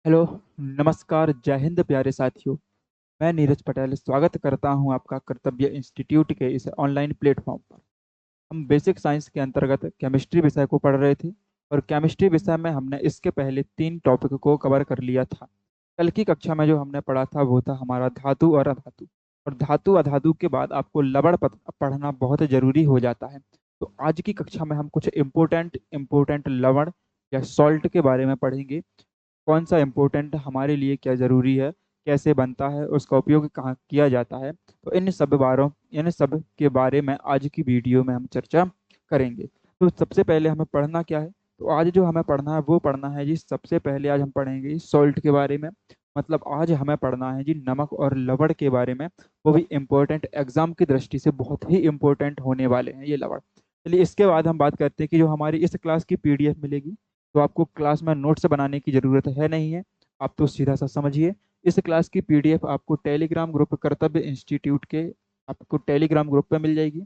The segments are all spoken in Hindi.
हेलो, नमस्कार, जय हिंद प्यारे साथियों। मैं नीरज पटेल स्वागत करता हूं आपका कर्तव्य इंस्टीट्यूट के इस ऑनलाइन प्लेटफॉर्म पर। हम बेसिक साइंस के अंतर्गत केमिस्ट्री विषय को पढ़ रहे थे और केमिस्ट्री विषय में हमने इसके पहले 3 टॉपिक को कवर कर लिया था। कल की कक्षा में जो हमने पढ़ा था वो था हमारा धातु और अधातु। और धातु अधातु के बाद आपको लवण पढ़ना बहुत जरूरी हो जाता है। तो आज की कक्षा में हम कुछ इम्पोर्टेंट लवण या सॉल्ट के बारे में पढ़ेंगे। कौन सा इम्पोर्टेंट हमारे लिए, क्या ज़रूरी है, कैसे बनता है, उसका उपयोग कहाँ किया जाता है। तो इन सब के बारे में आज की वीडियो में हम चर्चा करेंगे। तो सबसे पहले हमें पढ़ना क्या है। तो आज जो हमें पढ़ना है वो पढ़ना है जी, सबसे पहले आज हम पढ़ेंगे सॉल्ट के बारे में। मतलब आज हमें पढ़ना है जी नमक और लवण के बारे में। वो भी इम्पोर्टेंट, एग्जाम की दृष्टि से बहुत ही इम्पोर्टेंट होने वाले हैं ये लवण। चलिए इसके बाद हम बात करते हैं कि जो हमारी इस क्लास की पीडीएफ मिलेगी, तो आपको क्लास में नोट्स बनाने की ज़रूरत है नहीं है। आप तो सीधा सा समझिए, इस क्लास की पीडीएफ आपको टेलीग्राम ग्रुप कर्तव्य इंस्टीट्यूट के आपको टेलीग्राम ग्रुप पे मिल जाएगी।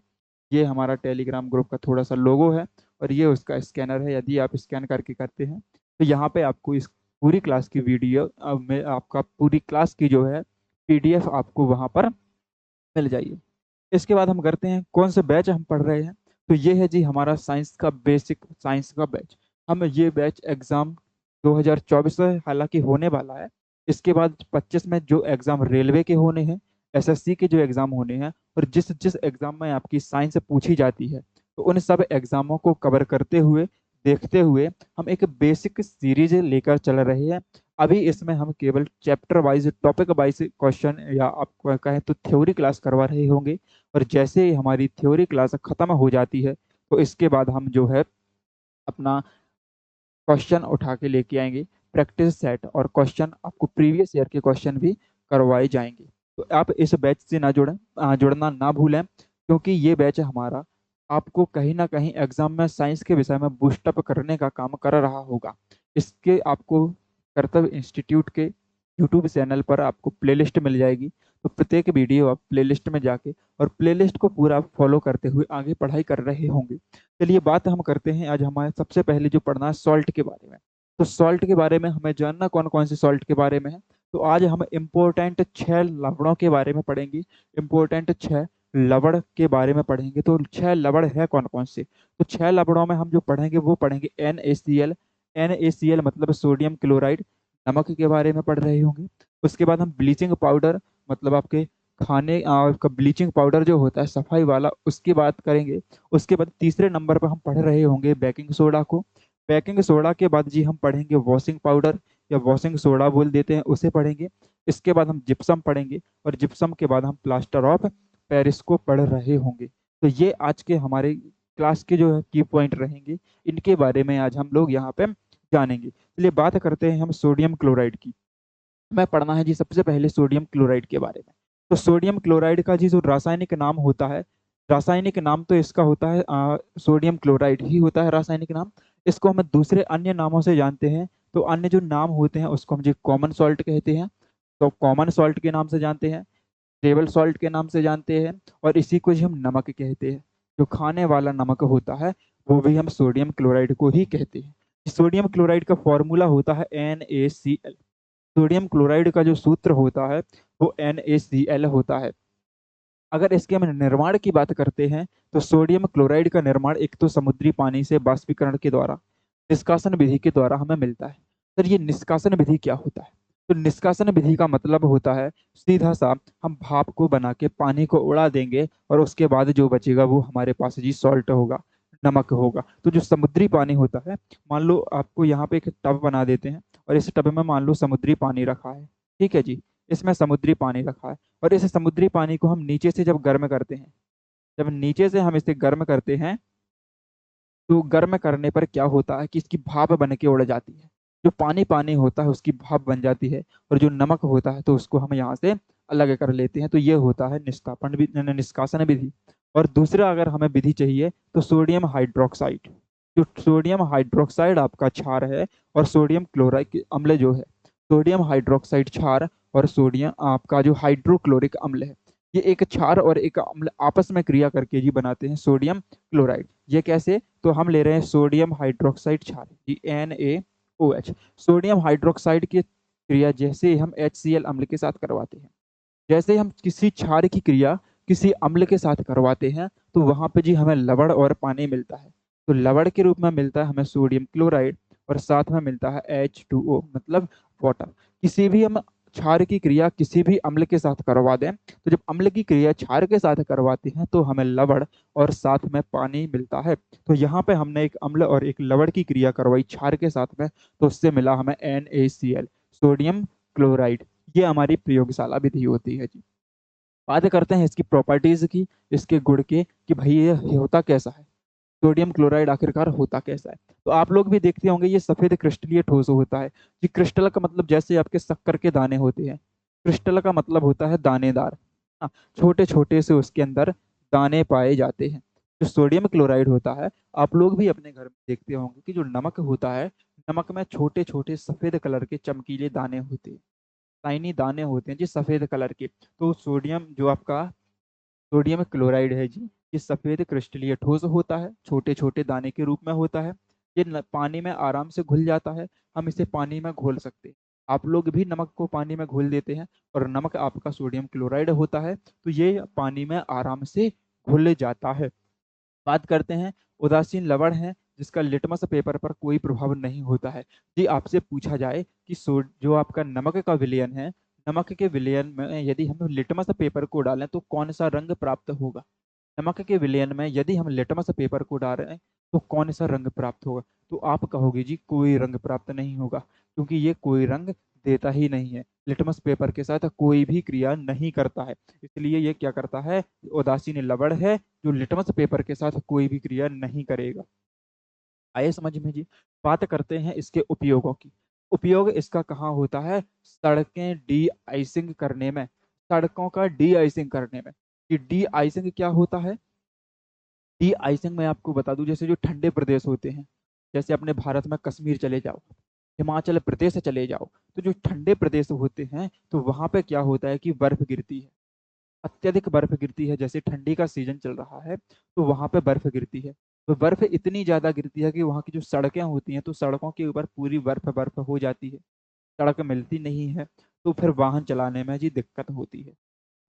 ये हमारा टेलीग्राम ग्रुप का थोड़ा सा लोगो है और ये उसका स्कैनर है। यदि आप स्कैन करके करते हैं तो यहाँ पे आपको इस पूरी क्लास की वीडियो में आपका पूरी क्लास की जो है पीडीएफ आपको वहाँ पर मिल जाइए। इसके बाद हम करते हैं कौन से बैच हम पढ़ रहे हैं। तो ये है जी हमारा साइंस का बेसिक साइंस का बैच। हम ये बैच एग्ज़ाम 2024 से हालांकि होने वाला है। इसके बाद 25 में जो एग्ज़ाम रेलवे के होने हैं, एसएससी के जो एग्ज़ाम होने हैं, और जिस जिस एग्ज़ाम में आपकी साइंस पूछी जाती है, तो उन सब एग्ज़ामों को कवर करते हुए, देखते हुए हम एक बेसिक सीरीज लेकर चल रहे हैं। अभी इसमें हम केवल chapter wise, topic wise question, या आप कहें तो थ्योरी क्लास करवा रहे होंगे। और जैसे ही हमारी थ्योरी क्लास खत्म हो जाती है, तो इसके बाद हम जो है अपना क्वेश्चन उठा के लेके आएंगे, प्रैक्टिस सेट, और क्वेश्चन आपको प्रीवियस ईयर के क्वेश्चन भी करवाए जाएंगे। तो आप इस बैच से जुड़ना ना भूलें, क्योंकि ये बैच हमारा आपको कहीं ना कहीं एग्जाम में साइंस के विषय में बूस्टअप करने का काम कर रहा होगा। इसके आपको कर्तव्य इंस्टीट्यूट के यूट्यूब चैनल पर आपको प्लेलिस्ट मिल जाएगी। तो प्रत्येक वीडियो आप प्लेलिस्ट में जाके और प्लेलिस्ट को पूरा फॉलो करते हुए आगे पढ़ाई कर रहे होंगे। चलिए बात हम करते हैं आज हमारे सबसे पहले जो पढ़ना है सॉल्ट के बारे में। तो सॉल्ट के बारे में हमें जानना कौन कौन से सॉल्ट के बारे में है। तो आज हम इम्पोर्टेंट 6 लवणों के बारे में पढ़ेंगे। इम्पोर्टेंट 6 लवण के बारे में पढ़ेंगे। तो 6 लवण है कौन कौन से। तो 6 लवणों में हम जो पढ़ेंगे वो पढ़ेंगे NaCl। NaCl मतलब सोडियम क्लोराइड, नमक के बारे में पढ़ रहे होंगे। उसके बाद हम ब्लीचिंग पाउडर, मतलब आपके खाने का ब्लीचिंग पाउडर जो होता है सफाई वाला, उसकी बात करेंगे। उसके बाद तीसरे नंबर पर हम पढ़ रहे होंगे बेकिंग सोडा को। बेकिंग सोडा के बाद जी हम पढ़ेंगे वॉशिंग पाउडर, या वॉशिंग सोडा बोल देते हैं, उसे पढ़ेंगे। इसके बाद हम जिप्सम पढ़ेंगे, और जिप्सम के बाद हम प्लास्टर ऑफ पेरिस को पढ़ रहे होंगे। तो ये आज के हमारे क्लास के जो है की पॉइंट रहेंगे। इनके बारे में आज हम लोग यहाँ पे जानेंगे। चलिए बात करते हैं हम सोडियम क्लोराइड की। हमें पढ़ना है जी सबसे पहले सोडियम क्लोराइड के बारे में। तो सोडियम क्लोराइड का जी जो रासायनिक नाम होता है, रासायनिक नाम तो इसका होता है सोडियम क्लोराइड ही होता है रासायनिक नाम। इसको हम दूसरे अन्य नामों से जानते हैं। तो अन्य जो नाम होते हैं उसको हम जी कॉमन सॉल्ट कहते हैं। तो कॉमन सॉल्ट के नाम से जानते हैं, टेबल सॉल्ट के नाम से जानते हैं, और इसी को जी हम नमक कहते हैं। जो खाने वाला नमक होता है वो भी हम सोडियम क्लोराइड को ही कहते हैं। सोडियम क्लोराइड का फॉर्मूला होता है NaCl। सोडियम क्लोराइड का जो सूत्र होता है वो NaCl होता है। अगर इसके हम निर्माण की बात करते हैं, तो सोडियम क्लोराइड का निर्माण एक तो समुद्री पानी से बाष्पीकरण के द्वारा, निष्कासन विधि के द्वारा हमें मिलता है। सर ये निष्कासन विधि क्या होता है। तो निष्कासन विधि का मतलब होता है सीधा सा, हम भाप को बना के पानी को उड़ा देंगे और उसके बाद जो बचेगा वो हमारे पास जी सॉल्ट होगा, नमक होगा। तो जो समुद्री पानी होता है, मान लो आपको यहाँ पे एक टब बना देते हैं, और इस टब में मान लो समुद्री पानी रखा है। ठीक है जी, इसमें समुद्री पानी रखा है, और इस समुद्री पानी को हम नीचे से जब गर्म करते हैं, जब नीचे से हम इसे गर्म करते हैं, तो गर्म करने पर क्या होता है कि इसकी भाप बन के उड़ जाती है। जो पानी पानी होता है उसकी भाप बन जाती है, और जो नमक होता है तो उसको हम यहाँ से अलग कर लेते हैं। तो ये होता है निष्कासन विधि। और दूसरा अगर हमें विधि चाहिए तो सोडियम हाइड्रोक्साइड। जो सोडियम हाइड्रोक्साइड आपका क्षार है, और सोडियम क्लोराइड अम्ल जो है, सोडियम हाइड्रोक्साइड क्षार, और सोडियम आपका जो हाइड्रोक्लोरिक अम्ल है, ये एक क्षार और एक अम्ल आपस में क्रिया करके जी बनाते हैं सोडियम क्लोराइड। ये कैसे, तो हम ले रहे हैं सोडियम हाइड्रोक्साइड क्षार जी NaOH। सोडियम हाइड्रोक्साइड के क्रिया जैसे हम HCl अम्ल के साथ करवाते हैं, जैसे हम किसी क्षार की क्रिया किसी अम्ल के साथ करवाते हैं तो वहां पे जी हमें लवण और पानी मिलता है। तो लवण के रूप में मिलता है हमें सोडियम क्लोराइड और साथ में मिलता है H2O मतलब वाटर। किसी भी हम क्षार की क्रिया किसी भी अम्ल के साथ करवा दें तो जब अम्ल की क्रिया क्षार के साथ करवाते हैं तो हमें लवण और साथ में पानी मिलता है। तो यहाँ पे हमने एक अम्ल और एक लवण की क्रिया करवाई क्षार के साथ में, तो उससे मिला हमें NaCl सोडियम क्लोराइड। ये हमारी प्रयोगशाला विधि होती है जी। बात करते हैं इसकी प्रॉपर्टीज की, इसके गुण की, कि भाई ये होता कैसा है, सोडियम क्लोराइड आखिरकार होता कैसा है। तो आप लोग भी देखते होंगे ये सफेद क्रिस्टलीय ठोस होता है। ये क्रिस्टल का मतलब जैसे आपके शक्कर के दाने होते हैं, क्रिस्टल का मतलब होता है दानेदार। हाँ, छोटे छोटे से उसके अंदर दाने पाए जाते हैं। जो सोडियम क्लोराइड होता है, आप लोग भी अपने घर में देखते होंगे कि जो नमक होता है, नमक में छोटे छोटे सफेद कलर के चमकीले दाने होते हैं, शाइनी दाने होते हैं जी सफेद कलर के। तो सोडियम जो आपका सोडियम क्लोराइड है जी, ये सफेद क्रिस्टलीय ठोस होता है, छोटे छोटे दाने के रूप में होता है। ये पानी में आराम से घुल जाता है, हम इसे पानी में घोल सकते हैं। आप लोग भी नमक को पानी में घोल देते हैं और नमक आपका सोडियम क्लोराइड होता है, तो ये पानी में आराम से घुल जाता है। बात करते हैं उदासीन लवण है जिसका लिटमस पेपर पर कोई प्रभाव नहीं होता है। जी आपसे पूछा जाए कि जो आपका नमक का विलयन है, नमक के विलयन में यदि हम लिटमस पेपर को डालें तो कौन सा रंग प्राप्त होगा। नमक के विलयन में यदि हम लिटमस पेपर को डाल रहे हैं तो कौन सा रंग प्राप्त होगा। तो आप कहोगे जी कोई रंग प्राप्त नहीं होगा, क्योंकि ये कोई रंग देता ही नहीं है, लिटमस पेपर के साथ कोई भी क्रिया नहीं करता है। इसलिए ये क्या करता है, उदासीन लवण है जो लिटमस पेपर के साथ कोई भी क्रिया नहीं करेगा। आए समझ में जी। बात करते हैं इसके उपयोगों की। उपयोग इसका कहाँ होता है, सड़कें डी आइसिंग करने में, सड़कों का डी आइसिंग करने में। ये डी आइसिंग क्या होता है, डी आइसिंग मैं आपको बता दूं, जैसे जो ठंडे प्रदेश होते हैं, जैसे अपने भारत में कश्मीर चले जाओ, हिमाचल प्रदेश चले जाओ, तो जो ठंडे प्रदेश होते हैं तो वहां पे क्या होता है कि बर्फ गिरती है, अत्यधिक बर्फ गिरती है। जैसे ठंडी का सीजन चल रहा है तो वहां पे बर्फ गिरती है। तो बर्फ इतनी ज्यादा गिरती है कि वहां की जो सड़कें होती हैं तो सड़कों के ऊपर पूरी बर्फ बर्फ हो जाती है, सड़क मिलती नहीं है। तो फिर वाहन चलाने में जी दिक्कत होती है,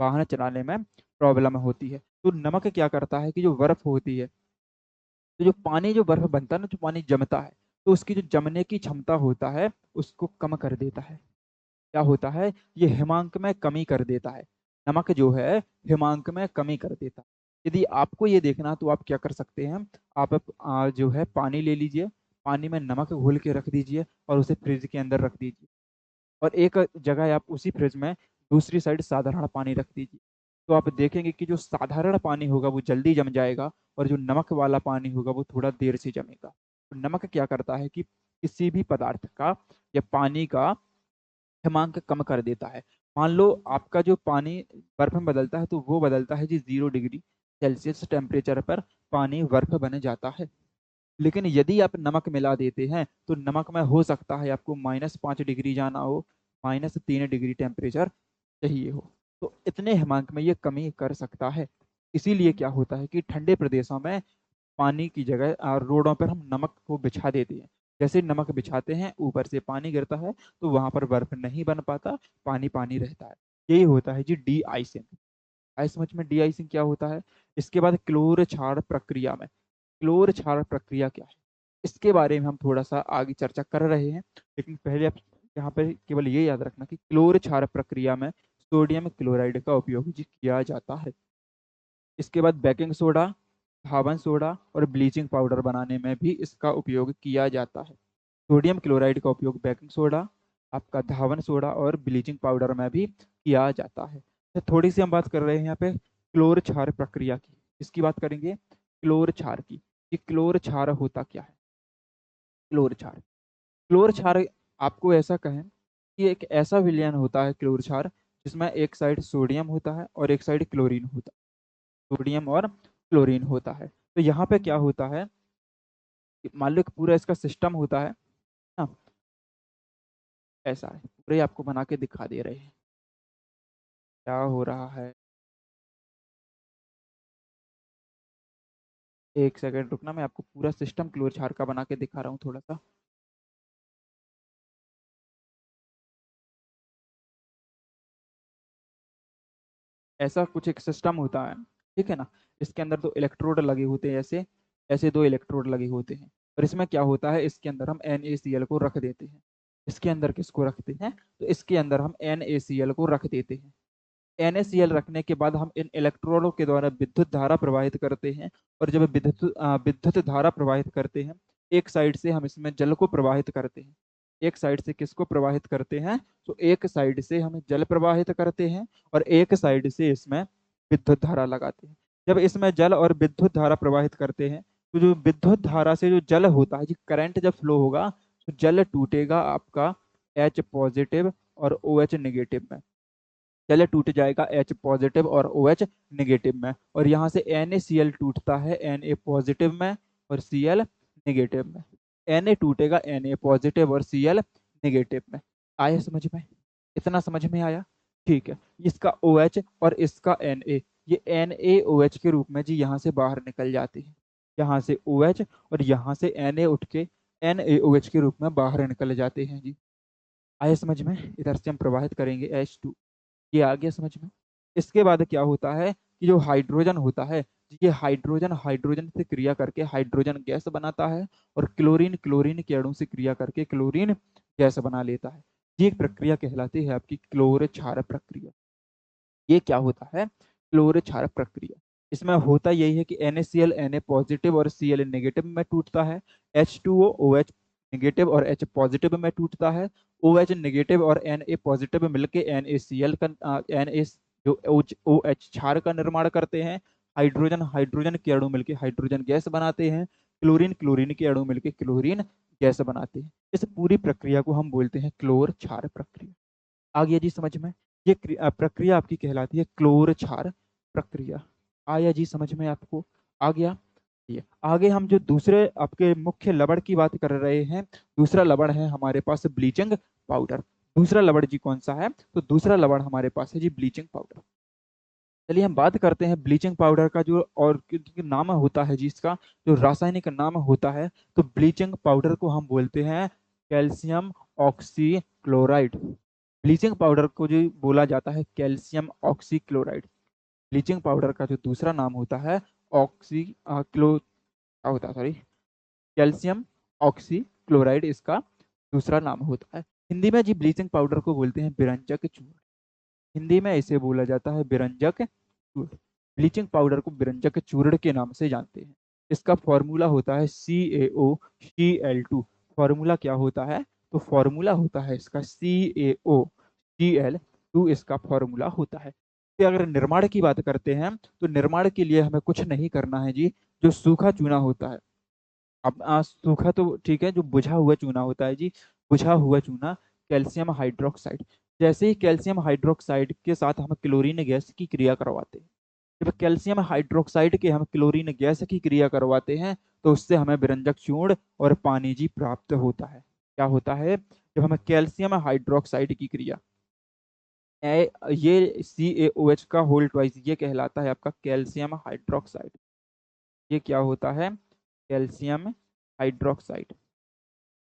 वाहन चलाने में प्रॉब्लम होती है। तो नमक क्या करता है कि जो बर्फ होती है, तो जो पानी जो बर्फ बनता है ना, जो पानी जमता है, तो उसकी जो जमने की क्षमता होता है उसको कम कर देता है। क्या होता है, ये हिमांक में कमी कर देता है। नमक जो है हिमांक में कमी कर देता है। यदि आपको ये देखना तो आप क्या कर सकते हैं, आप जो है पानी ले लीजिए, पानी में नमक घोल के रख दीजिए और उसे फ्रिज के अंदर रख दीजिए, और एक जगह आप उसी फ्रिज में दूसरी साइड साधारण पानी रख दीजिए। तो आप देखेंगे कि जो साधारण पानी होगा वो जल्दी जम जाएगा और जो नमक वाला पानी होगा वो थोड़ा देर से जमेगा। तो नमक क्या करता है कि किसी भी पदार्थ का या पानी का हिमांक कम कर देता है। मान लो आपका जो पानी बर्फ में बदलता है तो वो बदलता है जी 0 डिग्री सेल्सियस टेम्परेचर पर पानी बर्फ बन जाता है। लेकिन यदि आप नमक मिला देते हैं तो नमक में हो सकता है आपको -5 डिग्री जाना हो, -3 डिग्री टेम्परेचर चाहिए हो। तो इतने हिमांक में ये कमी कर सकता है। इसीलिए क्या होता है कि ठंडे प्रदेशों में पानी की जगह रोडों पर हम नमक को बिछा देते हैं। जैसे नमक बिछाते हैं ऊपर से पानी गिरता है तो वहां पर बर्फ नहीं बन पाता, पानी पानी रहता है। यही होता है जी डी आइसिंग। आई समझ में डी आइसिंग क्या होता है। इसके बाद क्लोर क्षार प्रक्रिया में, क्लोर क्षार प्रक्रिया क्या है, इसके बारे में हम थोड़ा सा आगे चर्चा कर रहे हैं। लेकिन पहले आप यहाँ पर केवल ये याद रखना कि क्लोर क्षार प्रक्रिया में सोडियम क्लोराइड का उपयोग जी किया जाता है। इसके बाद बेकिंग सोडा, धावन सोडा और ब्लीचिंग पाउडर बनाने में भी इसका उपयोग किया जाता है। सोडियम क्लोराइड का उपयोग बेकिंग सोडा, आपका धावन सोडा और ब्लीचिंग पाउडर में भी किया जाता है। तो थोड़ी सी हम बात कर रहे हैं यहाँ पे क्लोर क्षार प्रक्रिया की। इसकी बात करेंगे क्लोर क्षार की, कि क्लोर क्षार होता क्या है। क्लोर क्षार, क्लोर क्षार आपको ऐसा कहें कि एक ऐसा विलयन होता है क्लोर क्षार जिसमें एक साइड सोडियम होता है और एक साइड क्लोरीन होता है, सोडियम और क्लोरीन होता है। तो यहाँ पे क्या होता है कि मान लो कि पूरा इसका सिस्टम होता है ना, ऐसा है, पूरे आपको बना के दिखा दे रहे हैं क्या हो रहा है। एक सेकंड रुकना, मैं आपको पूरा सिस्टम क्लोर क्षार का बना के दिखा रहा हूँ थोड़ा सा। ऐसा कुछ एक सिस्टम होता है, ठीक है ना। इसके अंदर दो इलेक्ट्रोड लगे होते हैं, ऐसे ऐसे दो इलेक्ट्रोड लगे होते हैं। और इसमें क्या होता है, इसके अंदर हम NaCl को रख देते हैं। इसके अंदर किसको रखते हैं, तो इसके अंदर हम NaCl को रख देते हैं। NaCl रखने के बाद हम इन इलेक्ट्रोडों के द्वारा विद्युत धारा प्रवाहित करते हैं। और जब विद्युत धारा प्रवाहित करते हैं, एक साइड से हम इसमें जल को प्रवाहित करते हैं। एक साइड से किसको प्रवाहित करते हैं, तो एक साइड से हम जल प्रवाहित करते हैं और एक साइड से इसमें विद्युत धारा लगाते हैं। जब इसमें जल और विद्युत धारा प्रवाहित करते हैं, तो जो विद्युत धारा से जो जल होता है, जी करंट जब फ्लो होगा, तो जल टूटेगा आपका H पॉजिटिव और OH नेगेटिव में। जल टूट जाएगा H पॉजिटिव और OH नेगेटिव में, और यहाँ से NaCl टूटता है Na पॉजिटिव में और Cl नेगेटिव में। Na टूटेगा Na पॉजिटिव और Cl नेगेटिव में। आया समझ में, इतना समझ में आया, ठीक है। इसका OH और इसका Na, ये NaOH के रूप में जी यहाँ से बाहर निकल जाती है। यहाँ से OH और यहाँ से Na उठ के NaOH के रूप में बाहर निकल जाते हैं जी। आया समझ में, इधर से हम प्रवाहित करेंगे H2, ये आ गया समझ में। इसके बाद क्या होता है कि जो हाइड्रोजन होता है, ये हाइड्रोजन हाइड्रोजन से क्रिया करके हाइड्रोजन गैस बनाता है, और क्लोरीन क्लोरीन के अणु से क्रिया करके क्लोरीन गैस बना लेता है। ये प्रक्रिया कहलाती है आपकी क्लोर क्षार प्रक्रिया। ये क्या होता है, क्लोर क्षार प्रक्रिया। इसमें होता यही है कि NaCl Na पॉजिटिव और Cl नेगेटिव में टूटता है। H2O OH नेगेटिव और H पॉजिटिव में टूटता है। OH नेगेटिव और Na पॉजिटिव मिलके NaCl का Na जो OH क्षार का निर्माण करते हैं। हाइड्रोजन हाइड्रोजन के अणु मिलके हाइड्रोजन गैस बनाते हैं। क्लोरीन क्लोरीन के अणु मिलके क्लोरीन गैस बनाते हैं। इस पूरी प्रक्रिया को हम बोलते हैं क्लोर क्षार प्रक्रिया। आ गया जी समझ में, ये प्रक्रिया आपकी कहलाती है क्लोर क्षार प्रक्रिया। आया जी समझ में आपको, आ गया। ये आगे हम जो दूसरे आपके मुख्य लवण की बात कर रहे हैं, दूसरा लवण है हमारे पास ब्लीचिंग पाउडर। दूसरा लवण जी कौन सा है, तो दूसरा लवण हमारे पास है जी ब्लीचिंग पाउडर। चलिए हम बात करते हैं ब्लीचिंग पाउडर का, जो और नाम होता है जी इसका, जो रासायनिक नाम होता है, तो ब्लीचिंग पाउडर को हम बोलते हैं कैल्शियम ऑक्सीक्लोराइड। ब्लीचिंग पाउडर को जो बोला जाता है कैल्शियम ऑक्सीक्लोराइड। ब्लीचिंग पाउडर का जो दूसरा नाम होता है ऑक्सी क्लो क्या होता है, सॉरी, कैल्शियम ऑक्सीक्लोराइड इसका दूसरा नाम होता है। हिंदी में जी ब्लीचिंग पाउडर को बोलते हैं बिरंजक चूर्ण। हिंदी में इसे बोला जाता है बिरंजक चूर्ण। ब्लीचिंग पाउडर को बिरंजक चूर्ण के नाम से जानते हैं। इसका फॉर्मूला होता है CaOCl2। फॉर्मूला क्या होता है, तो फॉर्मूला होता है इसका CaOCl2, इसका फॉर्मूला होता है। तो अगर निर्माण की बात करते हैं, तो निर्माण के लिए हमें कुछ नहीं करना है जी। जो सूखा चूना होता है, अब सूखा तो ठीक है, जो बुझा हुआ चूना होता है जी, बुझा हुआ चूना कैल्शियम हाइड्रोक्साइड। जैसे ही कैल्शियम हाइड्रोक्साइड के साथ हम क्लोरीन गैस की क्रिया करवाते हैं, जब कैल्शियम हाइड्रोक्साइड के हम क्लोरीन गैस की क्रिया करवाते हैं, तो उससे हमें बिरंजक चूर्ण और पानी जी प्राप्त होता है। क्या होता है, जब हमें कैल्शियम हाइड्रोक्साइड की क्रिया, ये CaOH का होल ट्वाइस, ये कहलाता है आपका कैल्शियम हाइड्रोक्साइड। ये क्या होता है, कैल्शियम हाइड्रोक्साइड।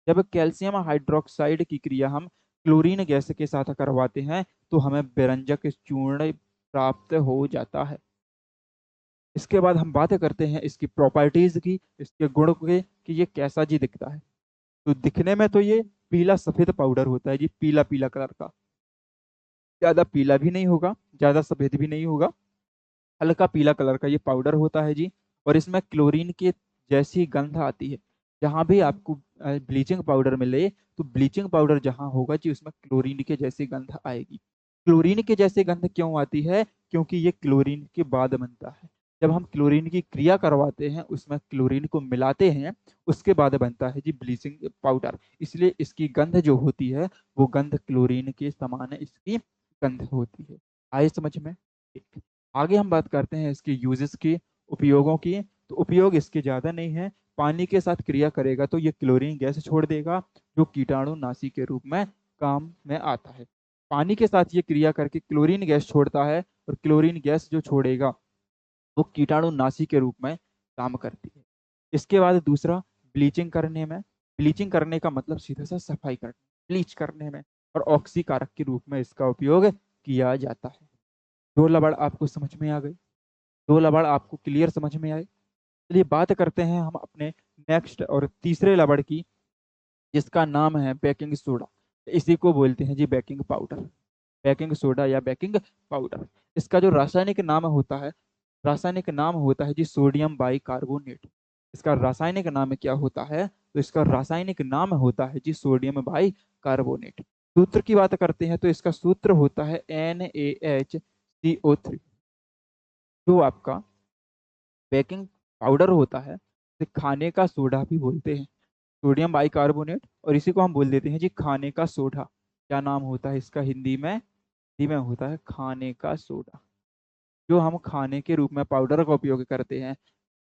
जब कैल्शियम हाइड्रोक्साइड की क्रिया हम क्लोरीन गैस के साथ करवाते हैं, तो हमें बेरंजक चूर्ण प्राप्त हो जाता है। इसके बाद हम बातें करते हैं इसकी प्रॉपर्टीज की, इसके गुण के, कि ये कैसा जी दिखता है। तो दिखने में तो ये पीला सफेद पाउडर होता है जी, पीला पीला कलर का। ज्यादा पीला भी नहीं होगा, ज्यादा सफेद भी नहीं होगा, हल्का पीला कलर का ये पाउडर होता है जी। और इसमें क्लोरीन के जैसी गंध आती है। जहां भी आपको ब्लीचिंग पाउडर मिले, तो ब्लीचिंग पाउडर जहां होगा जी, उसमें क्लोरीन के जैसी गंध आएगी। क्लोरीन के जैसी गंध क्यों आती है, क्योंकि ये क्लोरीन के बाद बनता है। जब हम क्लोरीन की क्रिया करवाते हैं, उसमें क्लोरीन को मिलाते हैं, उसके बाद बनता है जी ब्लीचिंग पाउडर। इसलिए इसकी गंध जो होती है, वो गंध क्लोरीन के समान इसकी गंध होती है। आए समझ में, ठीक। आगे हम बात करते हैं इसके यूजेस की, उपयोगों की। तो उपयोग इसके ज़्यादा नहीं है। पानी के साथ क्रिया करेगा तो ये क्लोरीन गैस छोड़ देगा, जो कीटाणुनाशी के रूप में काम में आता है। पानी के साथ ये क्रिया करके क्लोरीन गैस छोड़ता है, और क्लोरीन गैस जो छोड़ेगा, वो कीटाणुनाशी के रूप में काम करती है। इसके बाद दूसरा, ब्लीचिंग करने में। ब्लीचिंग करने का मतलब सीधा सा सफाई करना, ब्लीच करने में। और ऑक्सीकारक के रूप में इसका उपयोग किया जाता है। दो लबाड़ आपको समझ में आ गई? दो लबाड़ आपको क्लियर समझ में आए? चलिए बात करते हैं हम अपने नेक्स्ट और तीसरे लबाड़ की, जिसका नाम है बेकिंग सोडा। इसी को बोलते हैं जी बेकिंग पाउडर। बेकिंग सोडा या बेकिंग पाउडर, इसका जो रासायनिक नाम होता है जी सोडियम बाइकार्बोनेट। इसका रासायनिक नाम क्या होता है? तो इसका रासायनिक नाम होता है जी सोडियम बाइकार्बोनेट। सूत्र की बात करते हैं तो इसका सूत्र होता है NaHCO3। जो आपका बेकिंग पाउडर होता है इसे खाने का सोडा भी बोलते हैं, सोडियम बाइकार्बोनेट, और इसी को हम बोल देते हैं जी खाने का सोडा। क्या नाम होता है इसका हिंदी में? हिंदी में होता है खाने का सोडा। जो हम खाने के रूप में पाउडर का उपयोग करते हैं,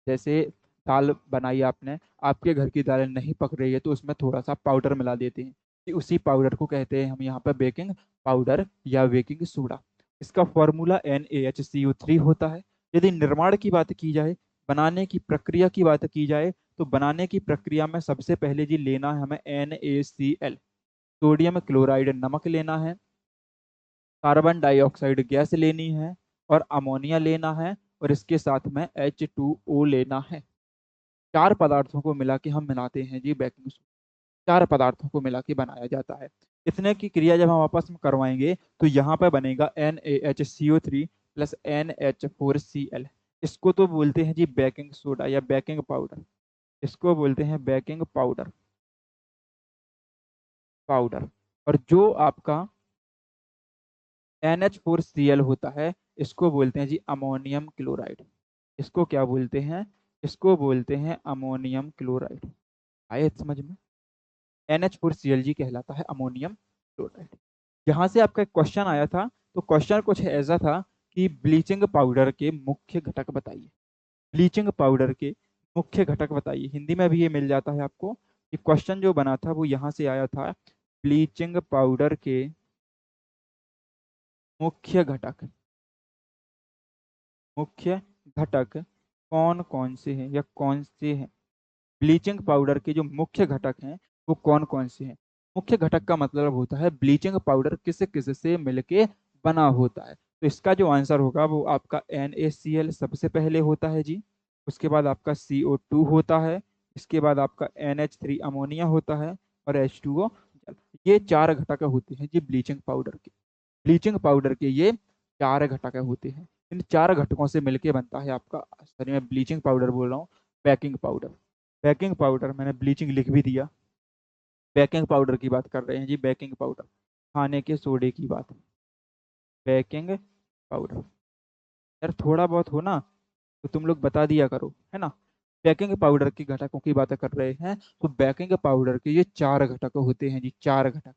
जैसे दाल बनाई आपने, आपके घर की दाल नहीं पक रही है तो उसमें थोड़ा सा पाउडर मिला देते हैं, कि उसी पाउडर को कहते हैं हम यहाँ पर बेकिंग पाउडर या बेकिंग सोडा। इसका फॉर्मूला NaHCO3 होता है। यदि निर्माण की बात की जाए, बनाने की प्रक्रिया की बात की जाए, तो बनाने की प्रक्रिया में सबसे पहले जी लेना है हमें NaCl, सोडियम क्लोराइड नमक लेना है, कार्बन डाइऑक्साइड गैस लेनी है, और अमोनिया लेना है, और इसके साथ में H2O लेना है। चार पदार्थों को मिला के हम बनाते हैं जी बेकिंग सोडा। चार पदार्थों को मिला के बनाया जाता है। इतने की क्रिया जब हम आपस में करवाएंगे तो यहाँ पे बनेगा NaHCO3 प्लस NH4Cl। इसको तो बोलते हैं जी बेकिंग सोडा या बेकिंग पाउडर। इसको बोलते हैं बेकिंग पाउडर। पाउडर। और जो आपका NH4Cl होता है, इसको बोलते हैं जी अमोनियम क्लोराइड। इसको क्या बोलते हैं? इसको बोलते हैं अमोनियम क्लोराइड। आए समझ में? NH4Cl जी कहलाता है अमोनियम क्लोराइड। यहाँ से आपका एक क्वेश्चन आया था, तो क्वेश्चन कुछ ऐसा था कि ब्लीचिंग पाउडर के मुख्य घटक बताइए। ब्लीचिंग पाउडर के मुख्य घटक बताइए। हिंदी में भी ये मिल जाता है आपको। ये क्वेश्चन जो बना था वो यहाँ से आया था, ब्लीचिंग पाउडर के मुख्य घटक। मुख्य घटक कौन कौन से हैं या कौन से हैं? ब्लीचिंग पाउडर के जो मुख्य घटक हैं वो कौन कौन से हैं? मुख्य घटक का मतलब होता है ब्लीचिंग पाउडर किस किस से मिलके बना होता है। तो इसका जो आंसर होगा वो आपका NaCl सबसे पहले होता है जी। उसके बाद आपका CO2 होता है। इसके बाद आपका NH3 अमोनिया होता है, और H2O जल। ये चार घटक होते हैं जी ब्लीचिंग पाउडर के। ब्लीचिंग पाउडर के ये चार घटक होते हैं। इन चार घटकों से मिलके बनता है आपका, सॉरी मैं ब्लीचिंग पाउडर बोल रहा हूँ, बेकिंग पाउडर। बेकिंग पाउडर, मैंने ब्लीचिंग लिख भी दिया। बेकिंग पाउडर की बात कर रहे हैं जी, बेकिंग पाउडर, खाने के सोडे की बात। Baking powder. यार थोड़ा बहुत हो ना तो तुम लोग बता दिया करो, है ना। बेकिंग पाउडर के घटकों की बात कर रहे हैं, तो बेकिंग पाउडर के ये चार घटक होते हैं जी, चार घटक।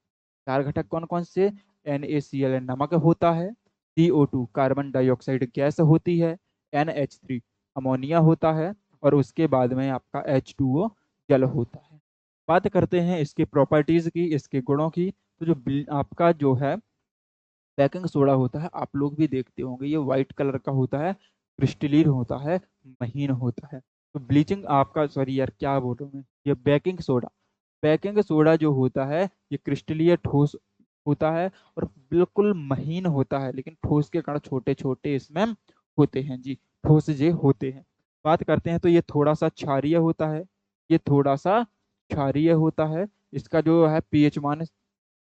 चार घटक कौन कौन से? NaCl नमक होता है, CO2 कार्बन डाइऑक्साइड गैस होती है, NH3 अमोनिया होता है, और उसके बाद में आपका H2O जल होता है। बात करते हैं इसके प्रॉपर्टीज की, इसके गुणों की। तो जो आपका जो है बेकिंग सोडा होता है, आप लोग भी देखते होंगे, ये व्हाइट कलर का होता है, क्रिस्टलीन होता है, महीन होता है। तो ब्लीचिंग आपका, सॉरी यार क्या बोल रहा हूँ मैं, ये बेकिंग सोडा। बेकिंग सोडा जो होता है ये क्रिस्टलीय ठोस होता है, और बिल्कुल महीन होता है, लेकिन ठोस के कण छोटे छोटे इसमें होते हैं जी, ठोस जे होते हैं। बात करते हैं तो ये थोड़ा सा क्षारीय होता है। ये थोड़ा सा क्षारीय होता है। इसका जो है पीएच मान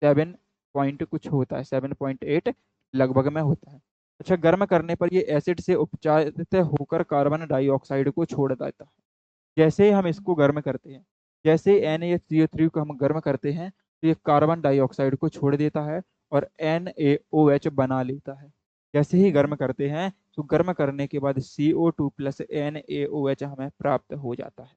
7 कुछ होता है, 7.8 लगभग में होता है। अच्छा, गर्म करने पर ये एसिड से उपचारित होकर कार्बन डाइऑक्साइड को छोड़ देता है। जैसे ही हम इसको गर्म करते हैं, जैसे NaCO3 को हम गर्म करते हैं, तो ये कार्बन डाइऑक्साइड को छोड़ देता है और NaOH बना लेता है। जैसे ही गर्म करते हैं तो गर्म करने के बाद CO2 प्लस NaOH हमें प्राप्त हो जाता है।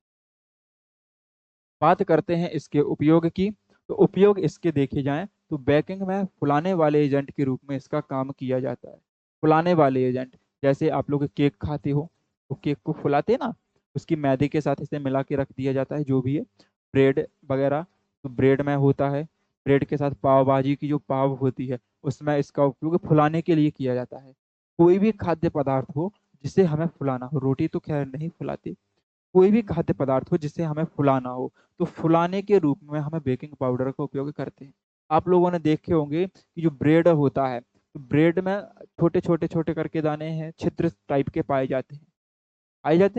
बात करते हैं इसके उपयोग की। तो उपयोग इसके देखे जाएं तो बेकिंग में फुलाने वाले एजेंट के रूप में इसका काम किया जाता है। फुलाने वाले एजेंट, जैसे आप लोग केक खाते हो, तो केक को फुलाते हैं ना, उसकी मैदे के साथ इसे मिला के रख दिया जाता है, जो भी है ब्रेड वगैरह, तो ब्रेड में होता है। ब्रेड के साथ पाव भाजी की जो पाव होती है उसमें इसका उपयोग फुलाने के लिए किया जाता है। कोई भी खाद्य पदार्थ हो जिसे हमें फुलाना हो, रोटी तो खैर नहीं फुलाते, कोई भी खाद्य पदार्थ हो जिसे हमें फुलाना हो, तो फुलाने के रूप में हमें बेकिंग पाउडर का उपयोग करते हैं। आप लोगों ने देखे होंगे कि जो ब्रेड होता है, ब्रेड में छोटे छोटे छोटे करके दाने हैं, छिद्र टाइप के पाए जाते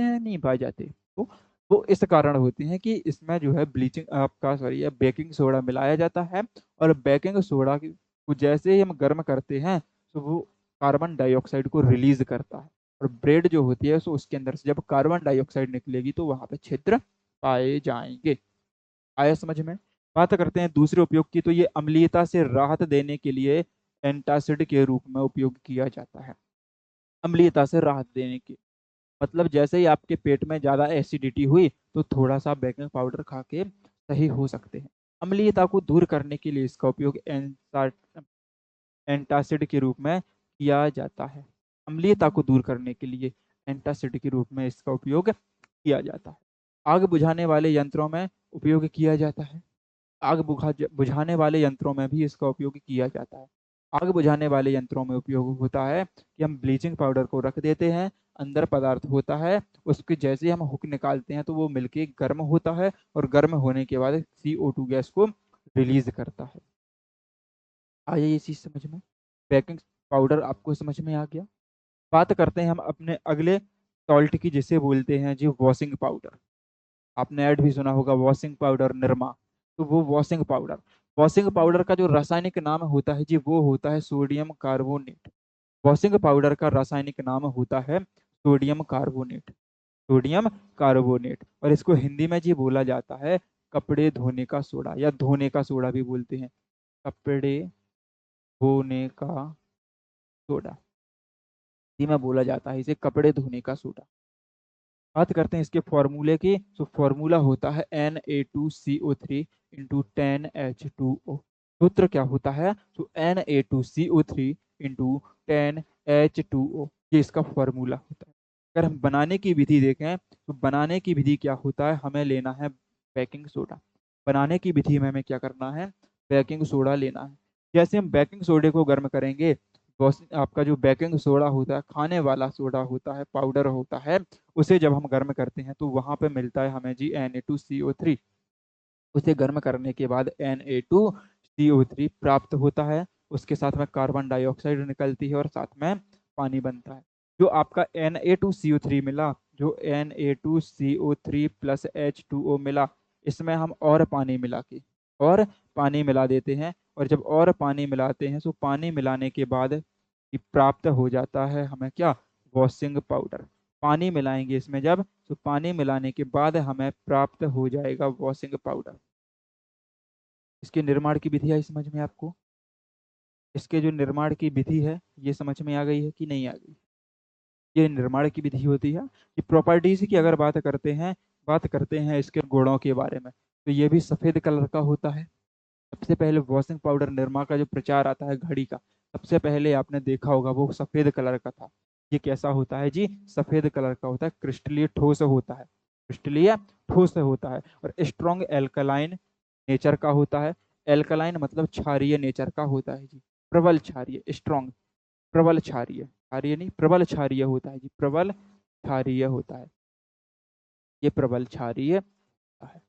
हैं नहीं पाए जाते। तो वो इस कारण होते हैं कि इसमें जो है ब्लीचिंग आपका सॉरी है बेकिंग सोडा मिलाया जाता है। और बेकिंग सोडा को जैसे ही हम गर्म करते हैं तो वो कार्बन डाइऑक्साइड को रिलीज करता है। और ब्रेड जो होती है सो उसके अंदर से जब कार्बन डाइऑक्साइड निकलेगी तो वहां पे छिद्र पाए जाएंगे। आया समझ में। बात करते हैं दूसरे उपयोग की, तो ये अम्लीयता से राहत देने के लिए एंटासिड के रूप में उपयोग किया जाता है। अम्लीयता से राहत देने की मतलब जैसे ही आपके पेट में ज़्यादा एसिडिटी हुई तो थोड़ा सा बेकिंग पाउडर खा के सही हो सकते हैं। अम्लीयता को दूर करने के लिए इसका उपयोग एंटासिड के रूप में किया जाता है। अम्लीयता को दूर करने के लिए एंटासिड के रूप में इसका उपयोग किया जाता है। आग बुझाने वाले यंत्रों में उपयोग किया जाता है। आग बुझाने वाले यंत्रों में भी इसका उपयोग किया जाता है। आग बुझाने वाले यंत्रों में उपयोग होता है कि हम ब्लीचिंग पाउडर को रख देते हैं, अंदर पदार्थ होता है, उसके जैसे ही हम हुक निकालते हैं तो वो मिलके गर्म होता है और गर्म होने के बाद CO2 गैस को रिलीज करता है। आइए ये चीज समझ में। बेकिंग पाउडर आपको समझ में आ गया। बात करते हैं हम अपने अगले सॉल्ट की, जिसे बोलते हैं जी वॉशिंग पाउडर। आपने ऐड भी सुना होगा वॉशिंग पाउडर निरमा। तो वो वॉशिंग पाउडर का जो रासायनिक नाम होता है जी वो होता है सोडियम कार्बोनेट। वॉशिंग पाउडर का रासायनिक नाम होता है सोडियम कार्बोनेट। सोडियम कार्बोनेट, और इसको हिंदी में जी बोला जाता है कपड़े धोने का सोडा या धोने का सोडा भी बोलते हैं। कपड़े धोने का सोडा, हिंदी में बोला जाता है इसे कपड़े धोने का सोडा। बात करते हैं इसके फॉर्मूले की, तो फॉर्मूला होता है Na2CO3 इंटू 10H2O। सूत्र क्या होता है, तो Na2CO3 इंटू 10H2O, ये इसका फॉर्मूला होता है। अगर हम बनाने की विधि देखें तो बनाने की विधि क्या होता है, हमें लेना है बेकिंग सोडा। बनाने की विधि में हमें क्या करना है, बेकिंग सोडा लेना है। जैसे हम बेकिंग सोडे को गर्म करेंगे, आपका जो बेकिंग सोडा होता है, खाने वाला सोडा होता है, पाउडर होता है, उसे जब हम गर्म करते हैं तो वहां पे मिलता है हमें जी Na2CO3। उसे गर्म करने के बाद Na2CO3 प्राप्त होता है। उसके साथ में कार्बन डाइऑक्साइड निकलती है और साथ में पानी बनता है। जो आपका Na2CO3 मिला, जो Na2CO3 प्लस H2O मिला, इसमें हम और पानी मिला के और पानी मिला देते हैं। और जब और पानी मिलाते हैं तो पानी मिलाने के बाद ये प्राप्त हो जाता है हमें क्या, वॉशिंग पाउडर। पानी मिलाएंगे इसमें जब, तो पानी मिलाने के बाद हमें प्राप्त हो जाएगा वॉशिंग पाउडर। इसके निर्माण की विधि आई समझ में आपको। इसके जो निर्माण की विधि है ये समझ में आ गई है कि नहीं आ गई। ये निर्माण की विधि होती है। कि प्रॉपर्टीज की अगर बात करते हैं इसके गुणों के बारे में, तो ये भी सफेद कलर का होता है। सबसे पहले वॉशिंग पाउडर निर्मा का जो प्रचार आता है घड़ी का, सबसे पहले आपने देखा होगा वो सफेद कलर का था। ये कैसा होता है जी, सफेद कलर का होता है, क्रिस्टलीय ठोस होता है। क्रिस्टलीय ठोस होता है और स्ट्रॉन्ग एल्कलाइन नेचर का होता है। एल्कलाइन मतलब क्षारीय नेचर का होता है जी। प्रबल क्षारीय, स्ट्रॉन्ग, प्रबल क्षारीय, क्षारीय नहीं प्रबल क्षारीय होता है जी, प्रबल क्षारीय होता है। ये प्रबल क्षारीय होता है।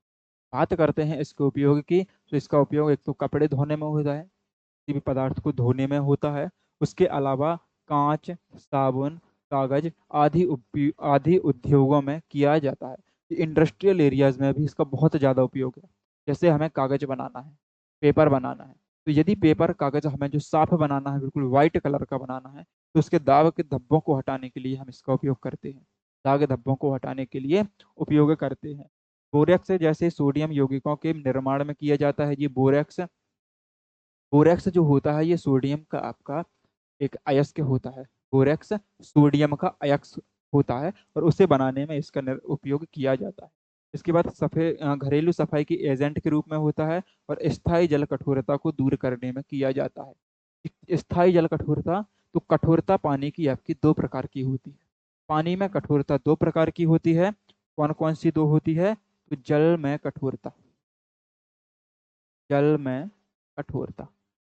बात करते हैं इसके उपयोग की, तो इसका उपयोग एक तो कपड़े धोने में होता है, किसी भी पदार्थ को धोने में होता है। उसके अलावा कांच, साबुन, कागज आदि उद्योगों में किया जाता है। इंडस्ट्रियल एरियाज में भी इसका बहुत ज़्यादा उपयोग है। जैसे हमें कागज बनाना है, पेपर बनाना है, तो यदि पेपर कागज हमें जो साफ बनाना है, बिल्कुल व्हाइट कलर का बनाना है, तो उसके दाग के धब्बों को हटाने के लिए हम इसका उपयोग करते हैं। दाग धब्बों को हटाने के लिए उपयोग करते हैं। बोरेक्स जैसे सोडियम यौगिकों के निर्माण में किया जाता है। ये बोरेक्स, बोरेक्स जो होता है ये सोडियम का आपका एक अयस्क होता है। बोरेक्स सोडियम का अयस्क होता है और उसे बनाने में इसका उपयोग किया जाता है। इसके बाद घरेलू सफाई की एजेंट के रूप में होता है और स्थायी जल कठोरता को दूर करने में किया जाता है। स्थायी जल कठोरता, तो कठोरता पानी की आपकी दो प्रकार की होती है। पानी में कठोरता दो प्रकार की होती है। कौन कौन सी दो होती है, तो जल में कठोरता, जल में कठोरता,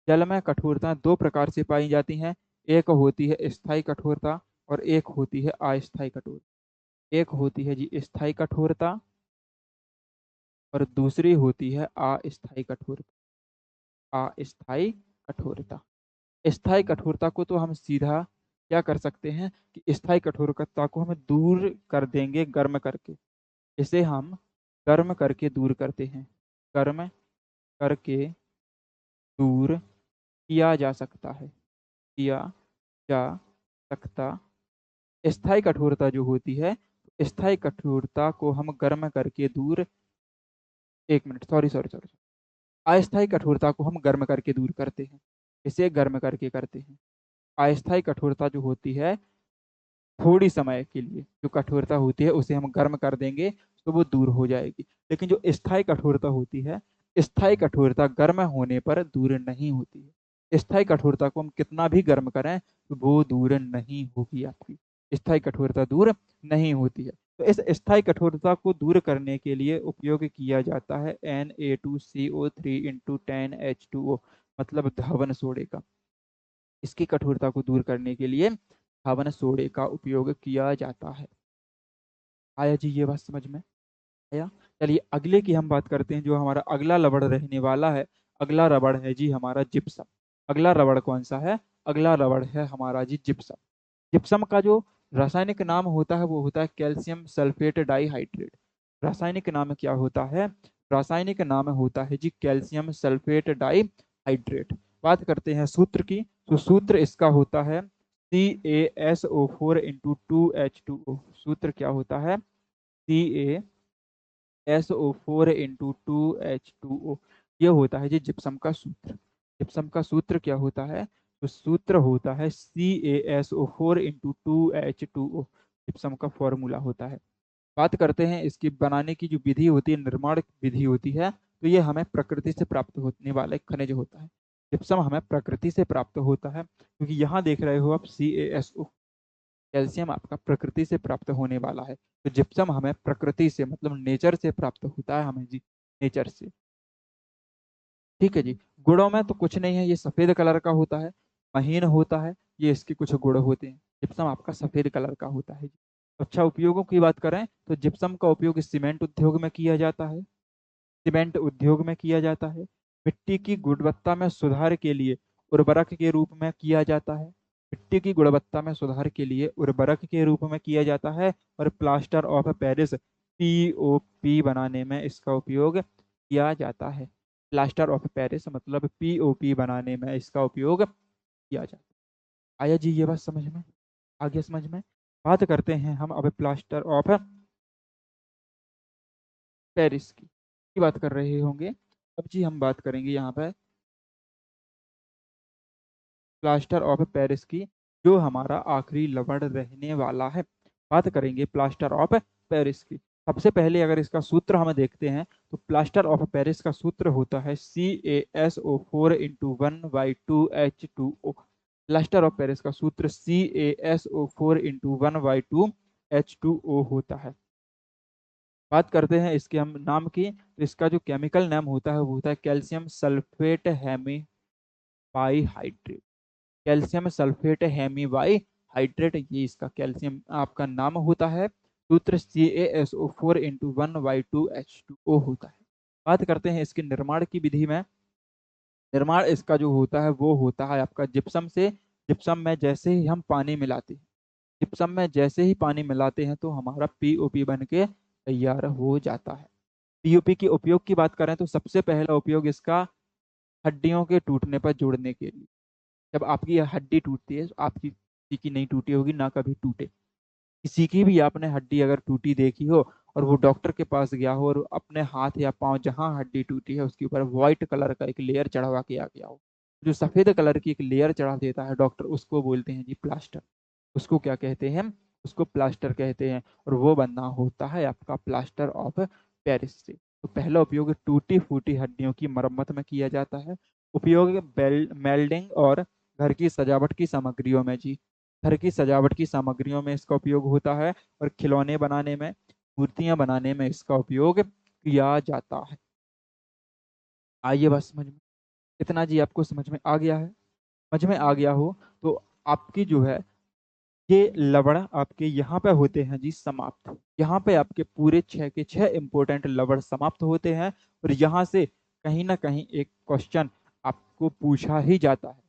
जल में कठोरता दो प्रकार से पाई जाती हैं। एक होती है स्थायी कठोरता और एक होती है अस्थायी कठोरता। एक होती है जी स्थायी कठोरता और दूसरी होती है अस्थायी कठोरता। अस्थायी कठोरता। स्थायी कठोरता को तो हम सीधा क्या कर सकते हैं कि स्थायी कठोरता को हम दूर कर देंगे गर्म करके। इसे हम गर्म करके दूर करते हैं। गर्म करके दूर किया जा सकता है। किया जा सकता। स्थायी कठोरता जो होती है, स्थायी कठोरता को हम गर्म करके दूर, एक मिनट, सॉरी सॉरी सॉरी, अस्थायी कठोरता को हम गर्म करके दूर करते हैं। इसे गर्म करके करते हैं। अस्थायी कठोरता जो होती है, थोड़ी समय के लिए जो कठोरता होती है उसे हम गर्म कर देंगे तो वो दूर हो जाएगी। लेकिन जो स्थायी कठोरता होती है, स्थायी कठोरता गर्म होने पर दूर नहीं होती है। स्थायी कठोरता को हम कितना भी गर्म करें तो वो दूर नहीं होगी आपकी। स्थायी कठोरता दूर नहीं होती है। तो इस स्थायी कठोरता को दूर करने के लिए उपयोग किया जाता है Na2CO3 इंटू 10H2O, मतलब धावन सोडे का। इसकी कठोरता को दूर करने के लिए धावन सोडे का उपयोग किया जाता है। आया जी ये बात समझ में? आया। चलिए अगले की हम बात करते हैं। जो हमारा अगला रबड़ रहने वाला है, अगला रबड़ है जी हमारा जिप्सम। अगला रबड़ कौन सा है? अगला रबड़ है हमारा जी जिप्सम। जिप्सम का जो रासायनिक नाम होता है वो होता है कैल्शियम सल्फेट डाइहाइड्रेट। रासायनिक नाम क्या होता है? रासायनिक नाम होता है जी कैल्शियम सल्फेट डाइहाइड्रेट। बात करते हैं सूत्र की, तो सूत्र इसका होता है CaSO4 इंटू 2H2O। सूत्र क्या होता है? CaSO4 into 2H2O। ये होता है जी जिप्सम का सूत्र। जिप्सम का सूत्र क्या होता है? तो सूत्र होता है CaSO4 इंटू 2H2O। जिप्सम का फॉर्मूला होता है। बात करते हैं इसकी बनाने की जो विधि होती है, निर्माण विधि होती है, तो ये हमें प्रकृति से प्राप्त होने वाला एक खनिज होता है। जिप्सम हमें प्रकृति से प्राप्त होता है, क्योंकि यहाँ देख रहे हो आप CaSO, कैल्शियम आपका प्रकृति से प्राप्त होने वाला है। तो जिप्सम हमें प्रकृति से मतलब नेचर से प्राप्त होता है हमें जी, नेचर से। ठीक है जी। गुणों में तो कुछ नहीं है, ये सफेद कलर का होता है, महीन होता है, ये इसके कुछ गुण होते हैं। जिप्सम आपका सफेद कलर का होता है जी। अच्छा, उपयोगों की बात करें तो जिप्सम का उपयोग सीमेंट उद्योग में किया जाता है। सीमेंट उद्योग में किया जाता है। मिट्टी की गुणवत्ता में सुधार के लिए उर्वरक के रूप में किया जाता है। मिट्टी की गुणवत्ता में सुधार के लिए उर्वरक के रूप में किया जाता है। और प्लास्टर ऑफ पेरिस पीओपी बनाने में इसका उपयोग किया जाता है। प्लास्टर ऑफ पेरिस मतलब पीओपी बनाने में इसका उपयोग किया जाता है। आया जी ये बात समझ में? आगे समझ में? बात करते हैं हम अब प्लास्टर ऑफ पेरिस की बात कर रहे होंगे। अब जी हम बात करेंगे यहाँ पर प्लास्टर ऑफ पेरिस की, जो हमारा आखिरी लवण रहने वाला है। बात करेंगे प्लास्टर ऑफ पेरिस की। सबसे पहले अगर इसका सूत्र हम देखते हैं तो प्लास्टर ऑफ पेरिस का सूत्र होता है CaSO4 into 1/2H2O। Plaster of Paris का सूत्र CaSO4 इंटू 1/2H2O होता है। बात करते हैं इसके हम नाम की, तो इसका जो केमिकल नाम होता है वो होता है calcium sulphate hemi bihydrate. Calcium sulphate hemi by hydrate, ये इसका कैल्शियम आपका नाम होता है। सूत्र CaSO4 इंटू 1/2H2O होता है। बात करते हैं इसके निर्माण की विधि में। निर्माण इसका जो होता है वो होता है आपका जिप्सम से। जिप्सम में जैसे ही हम पानी मिलाते हैं, जिप्सम में जैसे ही पानी मिलाते हैं तो हमारा पीओपी बन के तैयार हो जाता है। पीओपी के उपयोग की बात करें तो सबसे पहला उपयोग इसका हड्डियों के टूटने पर जोड़ने के लिए। जब आपकी हड्डी टूटती है, आपकी किसी की नहीं टूटी होगी ना कभी टूटे, किसी की भी आपने हड्डी अगर टूटी देखी हो और वो डॉक्टर के पास गया हो और अपने हाथ या पांव जहां हड्डी टूटी है उसके ऊपर व्हाइट कलर का एक लेयर चढ़वा के आ गया हो, जो सफेद कलर की एक लेयर चढ़ा देता है डॉक्टर, उसको बोलते हैं जी प्लास्टर। उसको क्या कहते हैं? उसको प्लास्टर कहते हैं। और वो बनना होता है आपका प्लास्टर ऑफ पेरिस से। तो पहला उपयोग टूटी फूटी हड्डियों की मरम्मत में किया जाता है। उपयोग मेल्डिंग और घर की सजावट की सामग्रियों में जी, घर की सजावट की सामग्रियों में इसका उपयोग होता है। और खिलौने बनाने में, मूर्तियां बनाने में इसका उपयोग किया जाता है। आइए बस समझ में, इतना जी आपको समझ में आ गया है? समझ में आ गया हो तो आपकी जो है ये लवण आपके यहाँ पे होते हैं जी समाप्त। यहाँ पे आपके पूरे 6 के 6 इंपॉर्टेंट लवण समाप्त होते हैं। और यहाँ से कहीं ना कहीं एक क्वेश्चन आपको पूछा ही जाता है।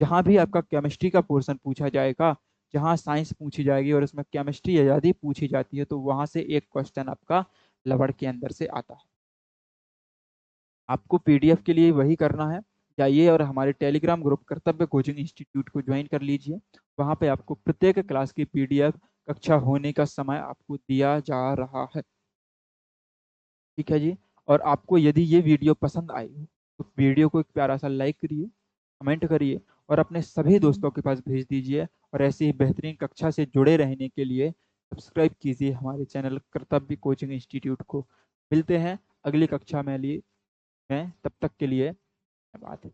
जहाँ भी आपका केमिस्ट्री का पोर्शन पूछा जाएगा, जहाँ साइंस पूछी जाएगी और उसमें केमिस्ट्री यदि पूछी जाती है तो वहाँ से एक क्वेश्चन आपका लवड़ के अंदर से आता है। आपको पीडीएफ के लिए वही करना है, जाइए और हमारे टेलीग्राम ग्रुप कर्तव्य कोचिंग इंस्टीट्यूट को ज्वाइन कर लीजिए। वहाँ पे आपको प्रत्येक क्लास की पीडीएफ कक्षा होने का समय आपको दिया जा रहा है। ठीक है जी। और आपको यदि ये वीडियो पसंद आई हो तो वीडियो को एक प्यारा सा लाइक करिए, कमेंट करिए और अपने सभी दोस्तों के पास भेज दीजिए। और ऐसी ही बेहतरीन कक्षा से जुड़े रहने के लिए सब्सक्राइब कीजिए हमारे चैनल कर्तव्य कोचिंग इंस्टीट्यूट को। मिलते हैं अगली कक्षा में लिए, तब तक के लिए धन्यवाद।